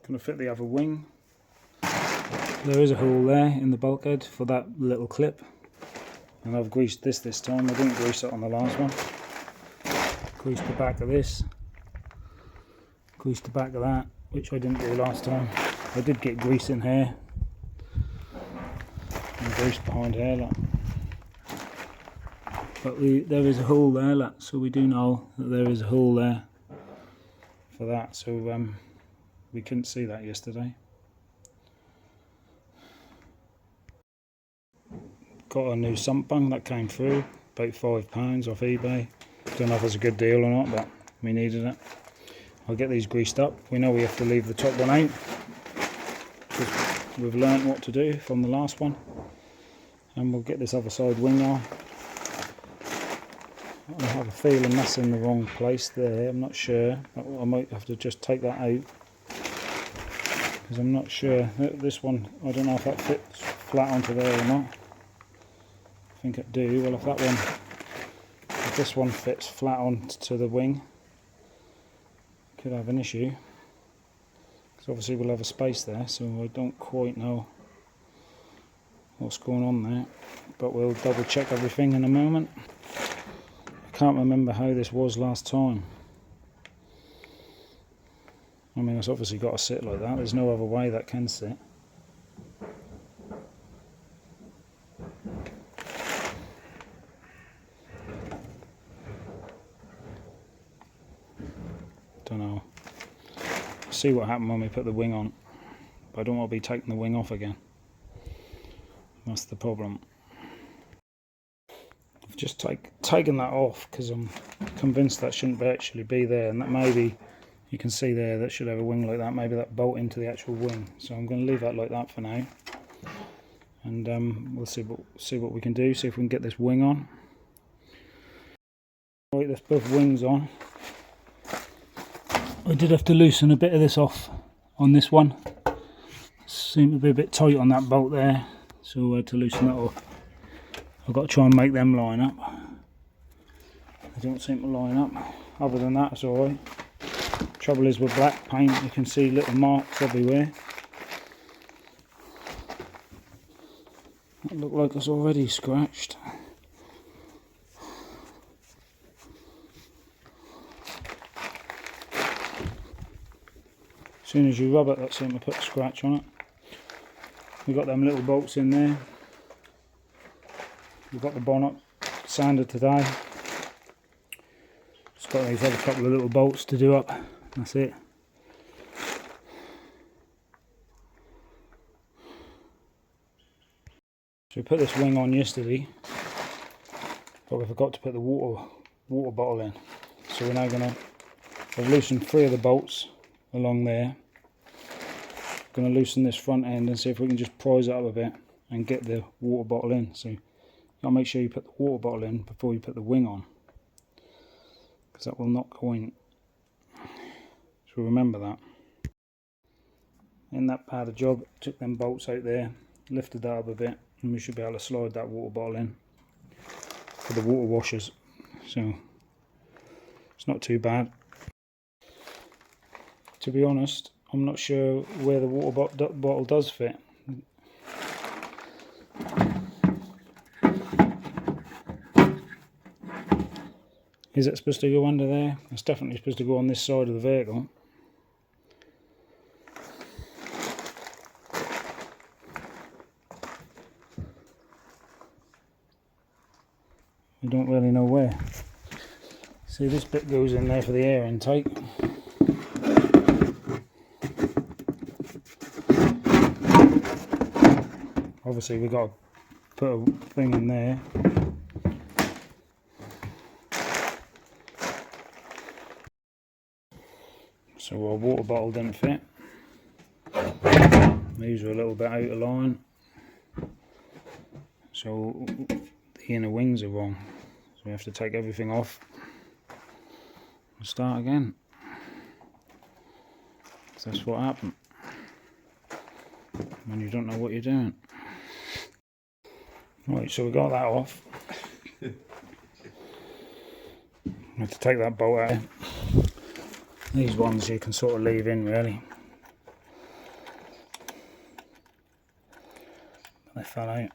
Going to fit the other wing. There is a hole there in the bulkhead for that little clip, and I've greased this time. I didn't grease it on the last one. Greased the back of this, greased the back of that, which I didn't do last time. I did get grease in here and grease behind here, look. But there is a hole there, look, so we do know that there is a hole there for that, so we couldn't see that yesterday. Got a new sump bung that came through, about £5 off eBay. Don't know if it's a good deal or not, but we needed it. I'll get these greased up. We know we have to leave the top one out, because we've learnt what to do from the last one. And we'll get this other side wing on. I have a feeling that's in the wrong place there, I'm not sure. I might have to just take that out, because I'm not sure. This one, I don't know if that fits flat onto there or not. I think it do. Well, if this one fits flat onto the wing, could have an issue, because obviously we'll have a space there, so I don't quite know what's going on there, but we'll double check everything in a moment. I can't remember how this was last time. I mean, it's obviously got to sit like that. There's no other way that can sit. Don't know. See what happened when we put the wing on, but I don't want to be taking the wing off again. That's the problem. I've just taken that off because I'm convinced that shouldn't actually be there, and that maybe you can see there that should have a wing like that. Maybe that bolt into the actual wing. So I'm going to leave that like that for now, and we'll see what we can do. See if we can get this wing on. Right, there's both wings on. I did have to loosen a bit of this off on this one. Seemed to be a bit tight on that bolt there, so I had to loosen that off. I've got to try and make them line up. They don't seem to line up. Other than that, it's alright. Trouble is with black paint, you can see little marks everywhere. It looks like it's already scratched. As soon as you rub it, that seems to put a scratch on it. We've got them little bolts in there. We've got the bonnet sanded today. Just got these other couple of little bolts to do up. That's it. So we put this wing on yesterday, but we forgot to put the water bottle in. So we're now going to loosen 3 of the bolts along there. Going to loosen this front end and see if we can just prise it up a bit and get the water bottle in. So you got to make sure you put the water bottle in before you put the wing on, because that will not go in. So remember that. In that part of the job, took them bolts out there, lifted that up a bit, and we should be able to slide that water bottle in for the water washers. So it's not too bad. To be honest, I'm not sure where the water bottle does fit. Is it supposed to go under there? It's definitely supposed to go on this side of the vehicle. I don't really know where. See, this bit goes in there for the air intake. Obviously we've got to put a thing in there. So our water bottle didn't fit. These are a little bit out of line. So the inner wings are wrong. So we have to take everything off and start again. So that's what happened when you don't know what you're doing. Right, so we got that off. We have to take that bolt out. These ones you can sort of leave in really. they fell out.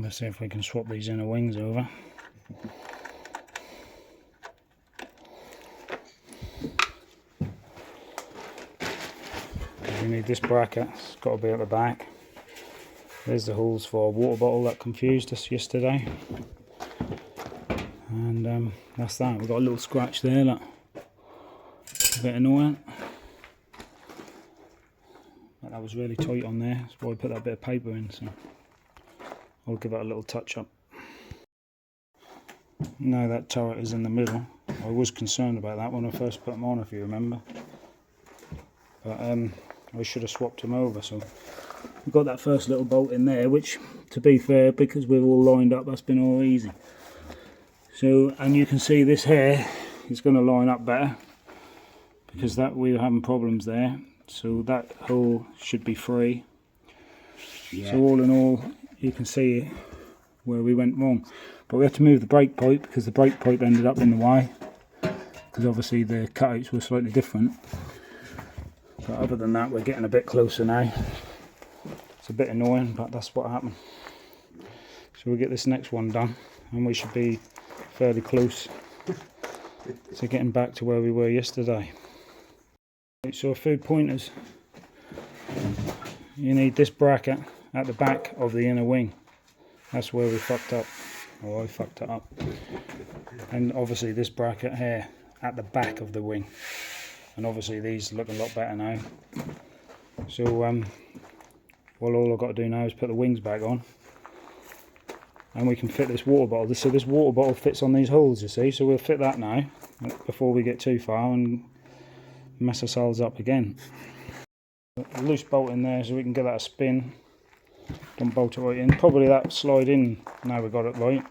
Let's see if we can swap these inner wings over. We need this bracket, it's got to be at the back. There's the holes for a water bottle that confused us yesterday. And that's that. We've got a little scratch there, look. A bit annoying. But that was really tight on there, that's why I put that bit of paper in, so I'll give it a little touch up. Now that turret is in the middle. I was concerned about that when I first put them on, if you remember. But I should have swapped them over, so we've got that first little bolt in there, which, to be fair, because we're all lined up, that's been all easy. So, and you can see this here is going to line up better, because that we were having problems there. So that hole should be free. Yeah. So all in all, you can see where we went wrong. But we had to move the brake pipe, because the brake pipe ended up in the way, because obviously the cutouts were slightly different. But other than that, we're getting a bit closer now. It's a bit annoying, but that's what happened. So we'll get this next one done, and we should be fairly close to getting back to where we were yesterday. So food pointers, you need this bracket at the back of the inner wing. That's where we fucked up, or I fucked it up. And obviously this bracket here at the back of the wing. And obviously these look a lot better now. So well, all I've got to do now is put the wings back on, and we can fit this water bottle. So this water bottle fits on these holes, you see, so we'll fit that now before we get too far and mess ourselves up again. A loose bolt in there so we can get that a spin. Don't bolt it right in. Probably that slide in now we got it right.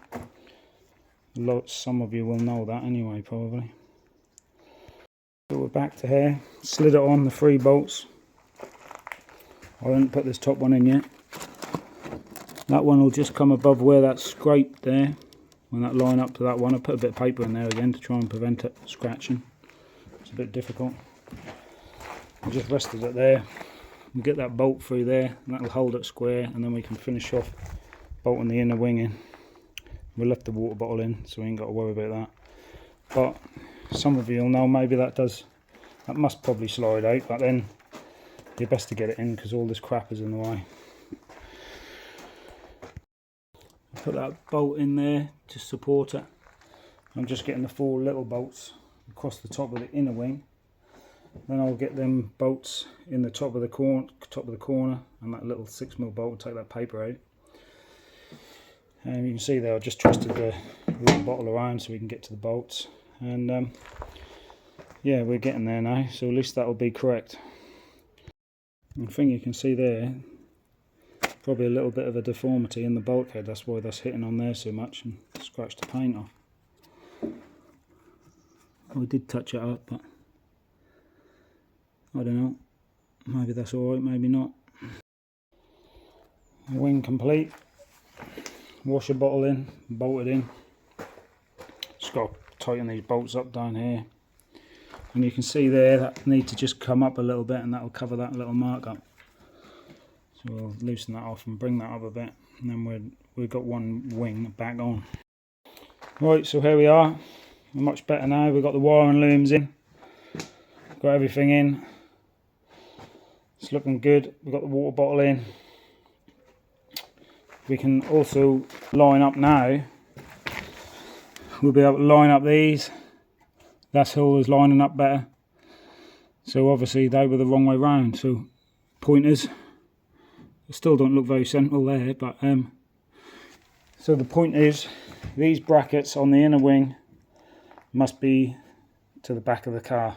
Some of you will know that anyway, probably. So we're back to here. Slid it on the 3 bolts. I haven't put this top one in yet. That one will just come above where that's scraped there. When that line up to that one, I put a bit of paper in there again to try and prevent it scratching. It's a bit difficult. I just rested it there. We get that bolt through there, and that'll hold it square, and then we can finish off bolting the inner wing in. We left the water bottle in, so we ain't got to worry about that. But some of you will know maybe that must probably slide out, but then you're best to get it in because all this crap is in the way. Put that bolt in there to support it. I'm just getting the 4 little bolts across the top of the inner wing. Then I'll get them bolts in the top of the corner, and that little 6mm bolt will take that paper out. And you can see there I just twisted the little bottle around so we can get to the bolts. And yeah, we're getting there now, so at least that will be correct. And the thing you can see there, probably a little bit of a deformity in the bulkhead, that's why that's hitting on there so much and scratched the paint off. We did touch it up, but I don't know, maybe that's alright, maybe not. Wing complete. Washer bottle in, bolted in. Just got to tighten these bolts up down here. And you can see there that need to just come up a little bit, and that will cover that little mark up. So we'll loosen that off and bring that up a bit, and then we've got one wing back on. Right, so here we are. We're much better now. We've got the wire and looms in. Got everything in. It's looking good. We've got the water bottle in. We can also line up now. We'll be able to line up these. That hole is lining up better. So obviously they were the wrong way round. So pointers still don't look very central there, but so the point is these brackets on the inner wing must be to the back of the car.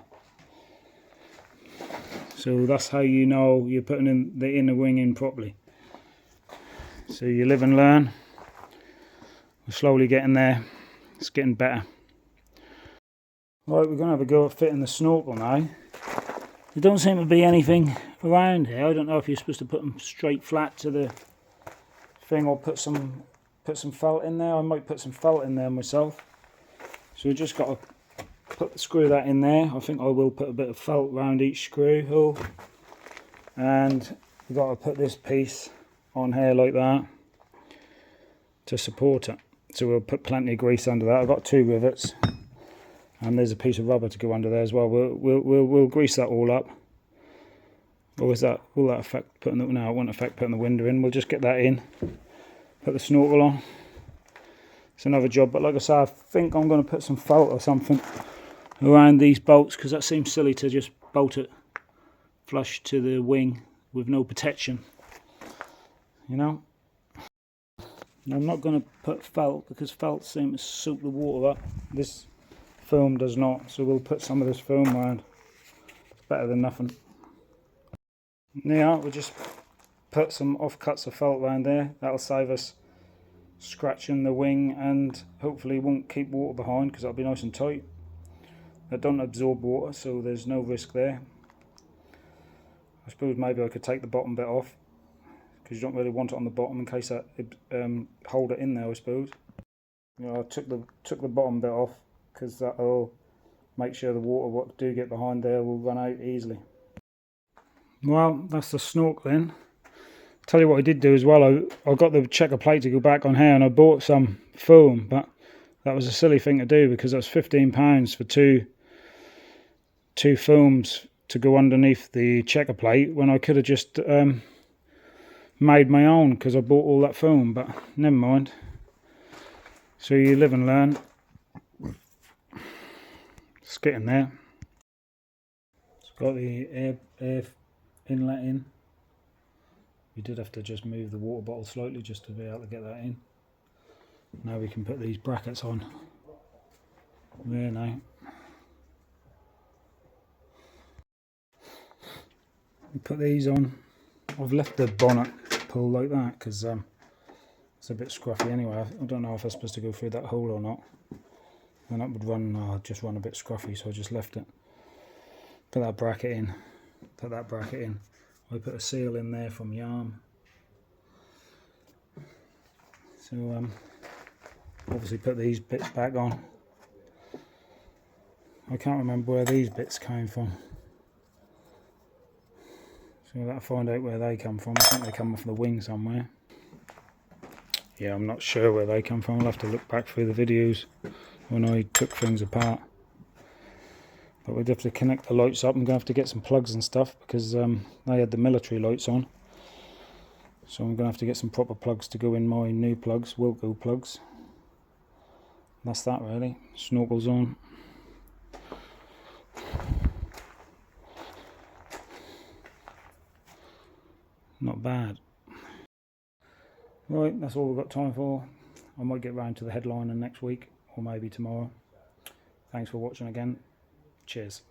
So that's how you know you're putting in the inner wing in properly. So you live and learn. We're slowly getting there. It's getting better. Right, we're going to have a go at fitting the snorkel now. There don't seem to be anything around here. I don't know if you're supposed to put them straight flat to the thing or put some felt in there. I might put some felt in there myself. So we just got to screw that in there. I think I will put a bit of felt around each screw hole. and we've got to put this piece on here like that to support it. So we'll put plenty of grease under that. I've got 2 rivets, and there's a piece of rubber to go under there as well. We'll grease that all up. Or is that, will that affect putting the, no, it won't affect putting the window in. We'll just get that in, put the snorkel on. It's another job, but like I say, I think I'm going to put some felt or something around these bolts, because that seems silly to just bolt it flush to the wing with no protection, you know. And I'm not going to put felt because felt seems to soak the water up. This foam does not, so we'll put some of this foam around. It's better than nothing. Yeah, we'll just put some offcuts of felt around there. That'll save us scratching the wing, and hopefully won't keep water behind, because that'll be nice and tight. That don't absorb water, so there's no risk there. I suppose maybe I could take the bottom bit off, because you don't really want it on the bottom in case that hold it in there, I suppose. You know, I took the bottom bit off because that'll make sure the water what do get behind there will run out easily. Well, that's the snorkel in. Tell you what I did do as well, I got the checker plate to go back on here, and I bought some foam, but that was a silly thing to do because that's £15 for two foams to go underneath the checker plate, when I could have just made my own, because I bought all that foam. But never mind, so you live and learn. It's getting there. It's got the air inlet in. You did have to just move the water bottle slightly just to be able to get that in. Now we can put these brackets on there now. Put these on. I've left the bonnet pull like that because it's a bit scruffy anyway. I don't know if I'm supposed to go through that hole or not, and that would run just run a bit scruffy, so I just left it. Put that bracket in. Put that bracket in. I put a seal in there from yarn. So obviously put these bits back on. I can't remember where these bits came from, so I'll have to find out where they come from. I think they come off the wing somewhere. Yeah, I'm not sure where they come from. I'll have to look back through the videos when I took things apart. But we'd have to connect the lights up. I'm going to have to get some plugs and stuff, because they had the military lights on. So I'm going to have to get some proper plugs to go in my new plugs, Wilco plugs. That's that really. Snorkel's on. Not bad. Right, that's all we've got time for. I might get round to the headliner next week, or maybe tomorrow. Thanks for watching again. Cheers.